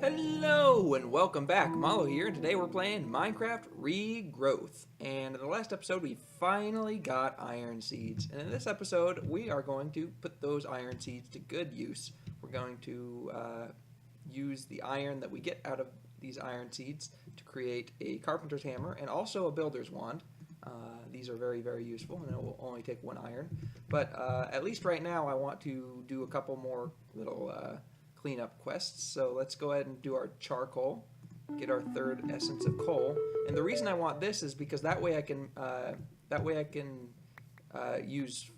Hello and welcome back. Malo here, and today we're playing Minecraft Regrowth. And in the last episode, we finally got iron seeds. And in this episode, we are going to put those iron seeds to good use. We're going to use the iron that we get out of these iron seeds to create a carpenter's hammer and also a builder's wand. These are very, very useful, and it will only take one iron. But at least right now, I want to do a couple more little cleanup quests. So let's go ahead and do our charcoal, get our third essence of coal. And the reason I want this is because that way I can use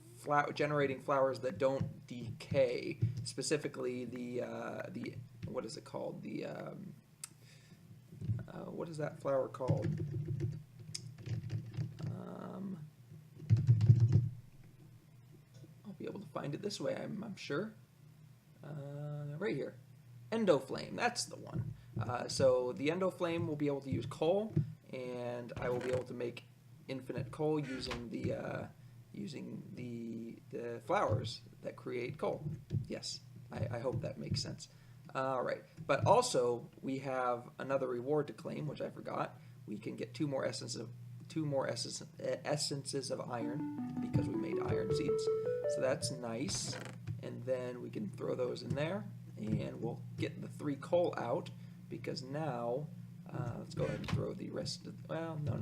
generating flowers that don't decay. Specifically the what is it called? The what is that flower called? I'll be able to find it this way, I'm sure. Right here, Endoflame, that's the one. So the Endoflame will be able to use coal, and I will be able to make infinite coal using the flowers that create coal. Yes, I hope that makes sense. All right, but also we have another reward to claim, which I forgot. We can get two more essences of iron because we made iron seeds. So that's nice. And then we can throw those in there, and we'll get the 3 coal out, because now, let's go ahead and throw the rest of, well, no,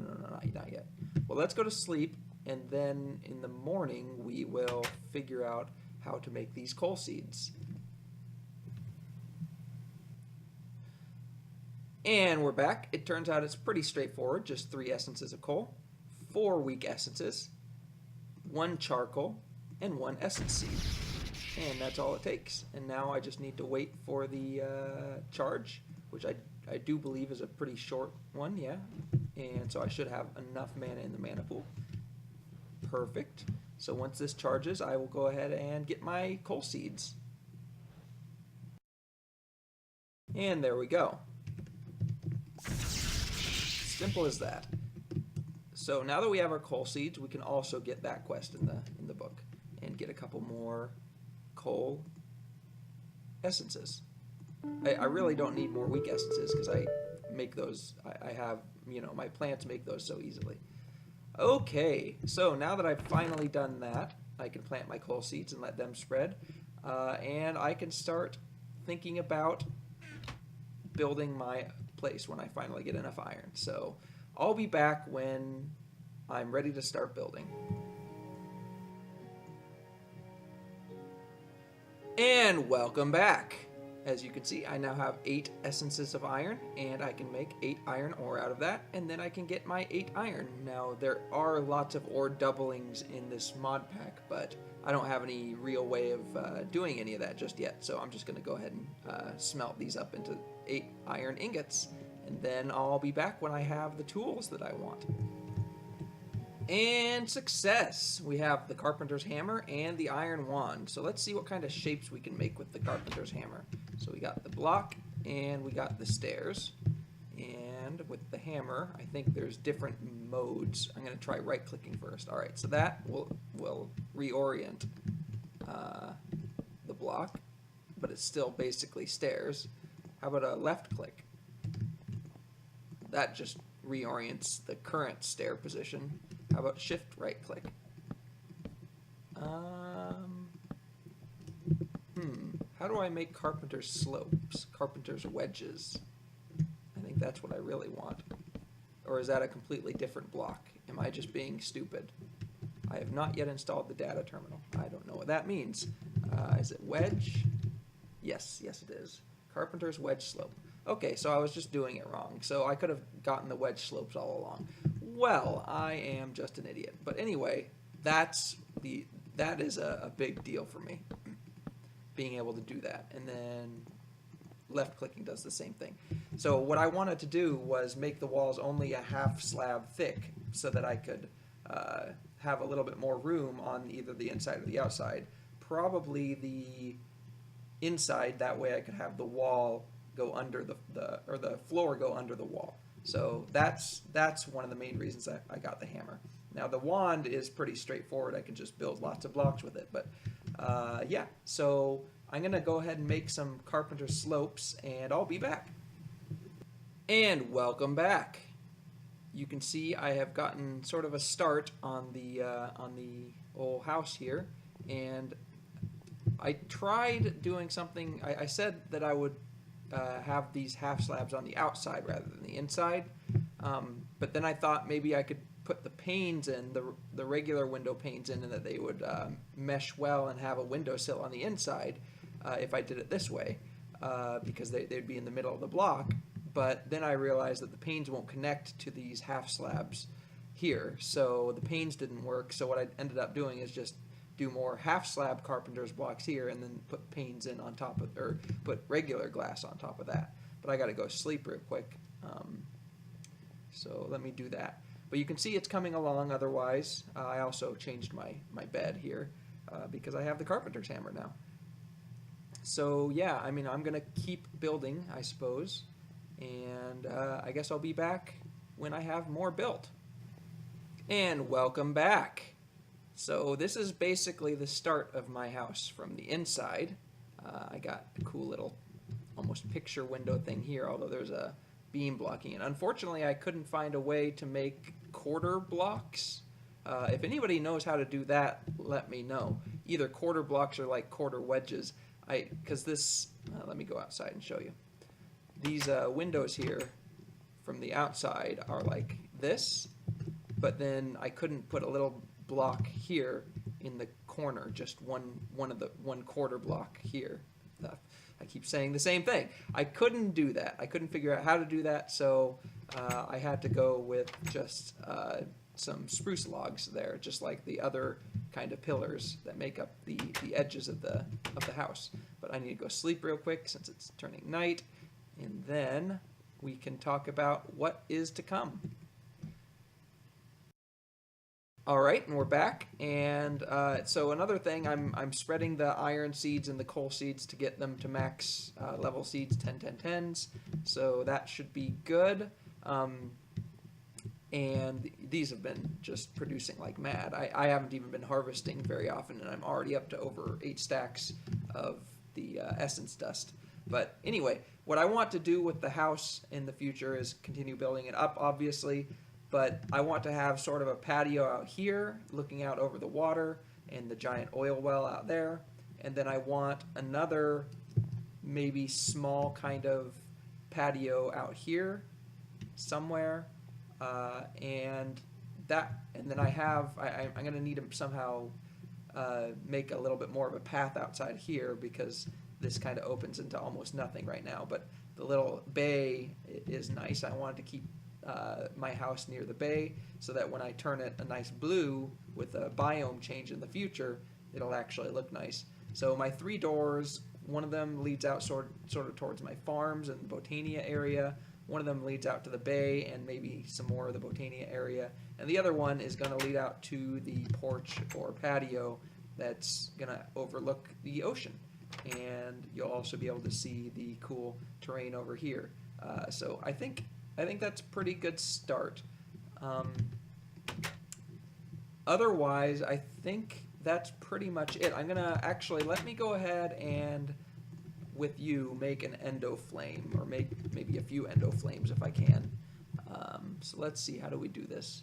not yet. Well, let's go to sleep, and then in the morning we will figure out how to make these coal seeds. And we're back. It turns out it's pretty straightforward, just 3 essences of coal, 4 weak essences, 1 charcoal, and 1 essence seed. And that's all it takes. And now I just need to wait for the charge, which I do believe is a pretty short one, yeah. And so I should have enough mana in the mana pool. Perfect. So once this charges, I will go ahead and get my coal seeds. And there we go. Simple as that. So now that we have our coal seeds, we can also get that quest in the book and get a couple more coal essences. I really don't need more weak essences because I make those, I have, my plants make those so easily. Okay, so now that I've finally done that, I can plant my coal seeds and let them spread, and I can start thinking about building my place when I finally get enough iron. So I'll be back when I'm ready to start building. And welcome back. As you can see, I now have 8 essences of iron, and I can make 8 iron ore out of that, and then I can get my 8 iron. Now, there are lots of ore doublings in this mod pack, but I don't have any real way of doing any of that just yet, so I'm just going to go ahead and smelt these up into 8 iron ingots, and then I'll be back when I have the tools that I want. And success! We have the carpenter's hammer and the iron wand. So let's see what kind of shapes we can make with the carpenter's hammer. So we got the block and we got the stairs. And with the hammer, I think there's different modes. I'm going to try right-clicking first. All right, so that will reorient the block, but it's still basically stairs. How about a left click? That just reorients the current stair position. How about shift right click? How do I make carpenter's slopes? Carpenter's wedges? I think that's what I really want. Or is that a completely different block? Am I just being stupid? I have not yet installed the data terminal. I don't know what that means. Is it wedge? Yes, it is. Carpenter's wedge slope. Okay, so I was just doing it wrong. So I could have gotten the wedge slopes all along. Well, I am just an idiot. But anyway, that is a big deal for me, being able to do that. And then left clicking does the same thing. So what I wanted to do was make the walls only a half slab thick so that I could have a little bit more room on either the inside or the outside. Probably the inside, that way I could have the wall go under the floor go under the wall. So that's one of the main reasons I got the hammer. Now the wand is pretty straightforward. I can just build lots of blocks with it. But yeah, so I'm going to go ahead and make some carpenter slopes, and I'll be back. And welcome back. You can see I have gotten sort of a start on the old house here, and I tried doing something. I said that I would have these half slabs on the outside rather than the inside, but then I thought maybe I could put the panes in, the regular window panes in, and that they would mesh well and have a windowsill on the inside if I did it this way, because they'd be in the middle of the block. But then I realized that the panes won't connect to these half slabs here, so the panes didn't work. So what I ended up doing is just do more half slab carpenter's blocks here and then put panes in on top of, or put regular glass on top of that. But I got to go sleep real quick, so let me do that. But you can see it's coming along otherwise. I also changed my bed here because I have the carpenter's hammer now. So yeah, I mean, I'm going to keep building, I suppose. And I guess I'll be back when I have more built. And welcome back. So this is basically the start of my house from the inside. I got a cool little almost picture window thing here, although there's a beam blocking it. Unfortunately, I couldn't find a way to make quarter blocks. If anybody knows how to do that, let me know. Either quarter blocks or like quarter wedges. Because this, let me go outside and show you. These windows here from the outside are like this, but then I couldn't put a little block here in the corner, just one quarter block here. I keep saying the same thing. I couldn't do that. I couldn't figure out how to do that, so I had to go with just some spruce logs there, just like the other kind of pillars that make up the edges of the house. But I need to go sleep real quick since it's turning night, and then we can talk about what is to come. All right, and we're back. And so another thing, I'm spreading the iron seeds and the coal seeds to get them to max level seeds, 10, 10, 10s. So that should be good. And these have been just producing like mad. I haven't even been harvesting very often, and I'm already up to over 8 stacks of the essence dust. But anyway, what I want to do with the house in the future is continue building it up, obviously. But I want to have sort of a patio out here, looking out over the water, and the giant oil well out there. And then I want another maybe small kind of patio out here somewhere. And then I'm going to need to somehow make a little bit more of a path outside here, because this kind of opens into almost nothing right now. But the little bay is nice. I wanted to keep my house near the bay so that when I turn it a nice blue with a biome change in the future, it'll actually look nice. So my 3 doors, one of them leads out sort of towards my farms and the Botania area. One of them leads out to the bay and maybe some more of the Botania area. And the other one is going to lead out to the porch or patio that's going to overlook the ocean. And you'll also be able to see the cool terrain over here. So I think that's a pretty good start. Otherwise, I think that's pretty much it. I'm going to actually, let me go ahead and with you make an endo flame, or make maybe a few endo flames if I can. So let's see, how do we do this?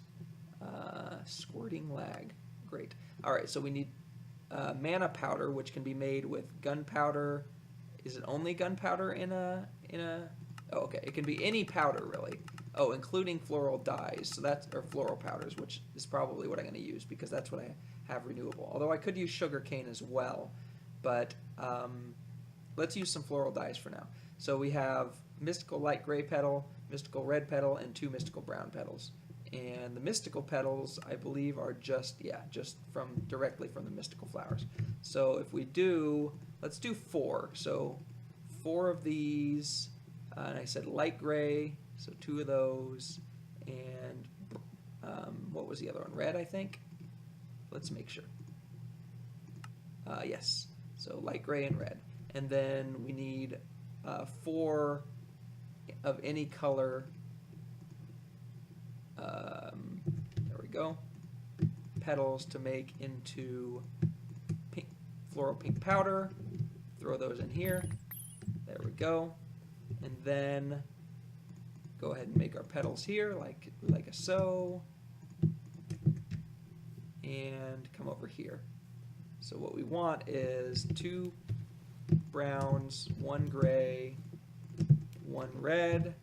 Squirting lag, great. All right, so we need mana powder, which can be made with gunpowder. Is it only gunpowder in a? Oh, okay, it can be any powder really. Oh, including floral dyes. So that's, or floral powders, which is probably what I'm going to use because that's what I have renewable. Although I could use sugarcane as well, but let's use some floral dyes for now. So we have mystical light gray petal, mystical red petal, and 2 mystical brown petals. And the mystical petals, I believe, are just directly from the mystical flowers. So if we do, let's do 4. So 4 of these, and I said light gray, so 2 of those, and what was the other one? Red, I think. Let's make sure. Yes, so light gray and red. And then we need 4 of any color. There we go. Petals to make into pink, floral pink powder. throw those in here. There we go. And then go ahead and make our petals here, like a so. And come over here. So what we want is 2 browns, 1 gray, 1 red,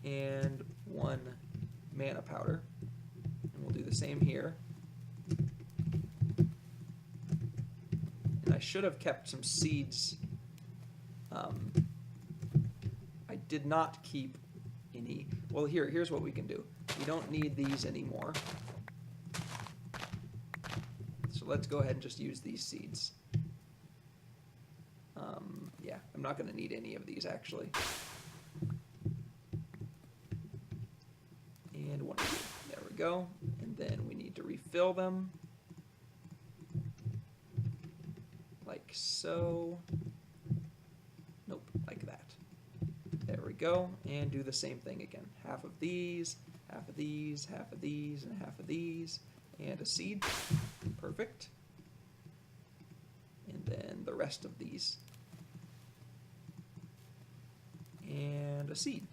and 1 mana powder. And we'll do the same here. And I should have kept some seeds. I did not keep any. Well, here's what we can do. We don't need these anymore. So let's go ahead and just use these seeds. Yeah, I'm not going to need any of these actually. And 1 of these. There we go. And then we need to refill them. Like so. Nope, like that. There we go. And do the same thing again. Half of these, half of these, half of these, and half of these. And a seed. Perfect. And then the rest of these. And a seed.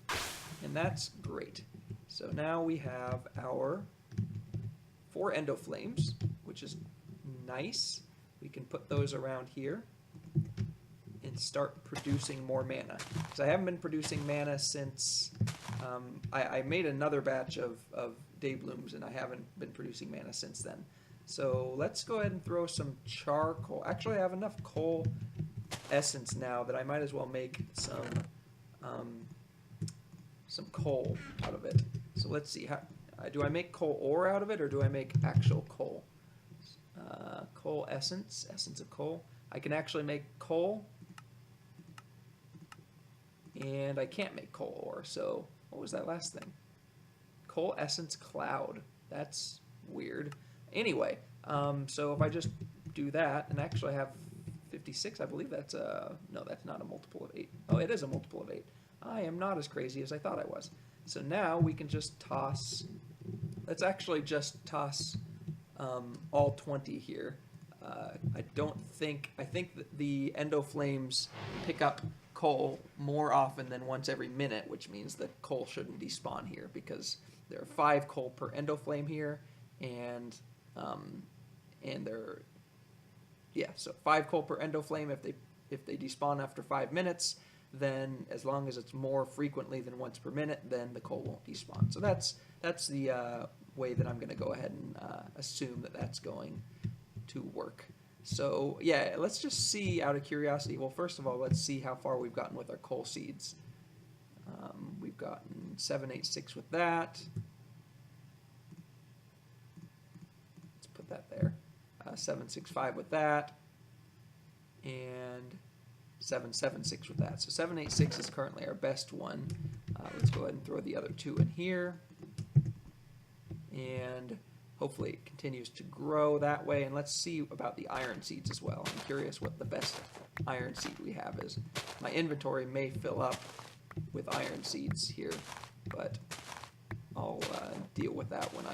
And that's great. So now we have our 4 endoflames, which is nice. We can put those around here and start producing more mana. Because I haven't been producing mana since I made another batch of Dayblooms, and I haven't been producing mana since then. So let's go ahead and throw some charcoal. Actually, I have enough coal essence now that I might as well make some coal out of it. So let's see. How do I make coal ore out of it, or do I make actual coal? Coal essence of coal. I can actually make coal, and I can't make coal ore. So what was that last thing? Coal essence cloud. That's weird. Anyway, so if I just do that, and actually I have 56, I believe that's no, that's not a multiple of 8. Oh, it is a multiple of 8. I am not as crazy as I thought I was. So now we can just toss, let's actually just toss all 20 here. I think that the endoflames pick up coal more often than once every minute, which means that coal shouldn't despawn here, because there are 5 coal per endoflame here, and there, yeah, so 5 coal per endoflame. If they despawn after 5 minutes, then as long as it's more frequently than once per minute, then the coal won't despawn. So that's the way that I'm going to go ahead and assume that that's going to work. So yeah, let's just see out of curiosity. Well, first of all, let's see how far we've gotten with our coal seeds. We've gotten 786 with that. Let's put that there. 765 with that, and 776 with that. So 786 is currently our best one. Let's go ahead and throw the other 2 in here, and hopefully it continues to grow that way. And let's see about the iron seeds as well. I'm curious what the best iron seed we have is. My inventory may fill up with iron seeds here, but I'll deal with that when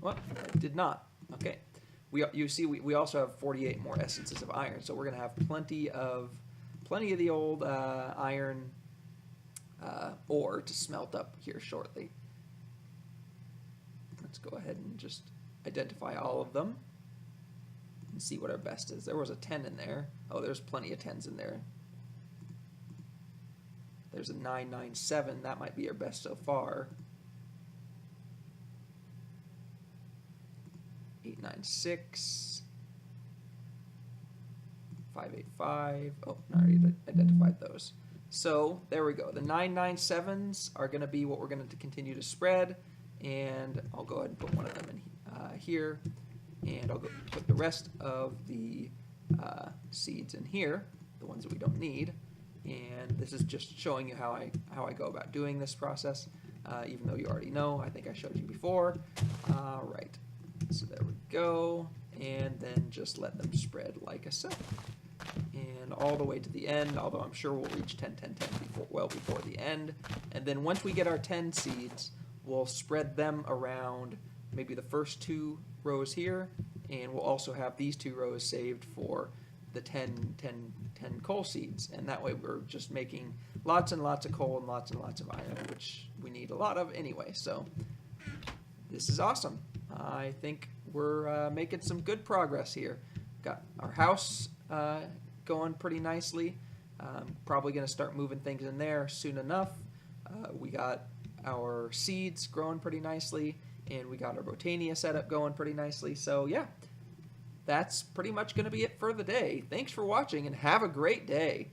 well, I did not. Okay. You see, we also have 48 more essences of iron, so we're going to have plenty of the old iron ore to smelt up here shortly. Let's go ahead and just identify all of them and see what our best is. There was a 10 in there. Oh, there's plenty of 10s in there. There's a 997. That might be our best so far. 896, 585. Oh, I already identified those. So there we go. The 997s are going to be what we're going to continue to spread, and I'll go ahead and put one of them in here, and I'll go put the rest of the seeds in here, the ones that we don't need. And this is just showing you how I go about doing this process, even though you already know. I think I showed you before. Right. So there we go, and then just let them spread like so, and all the way to the end. Although I'm sure we'll reach 10, 10, 10 before the end. And then once we get our 10 seeds, we'll spread them around maybe the first 2 rows here, and we'll also have these 2 rows saved for the 10 coal seeds, and that way we're just making lots and lots of coal and lots of iron, which we need a lot of anyway. So this is awesome. I think we're making some good progress here. Got our house going pretty nicely. Probably going to start moving things in there soon enough. We got our seeds growing pretty nicely, and we got our Botania setup going pretty nicely. So yeah, that's pretty much going to be it for the day. Thanks for watching, and have a great day.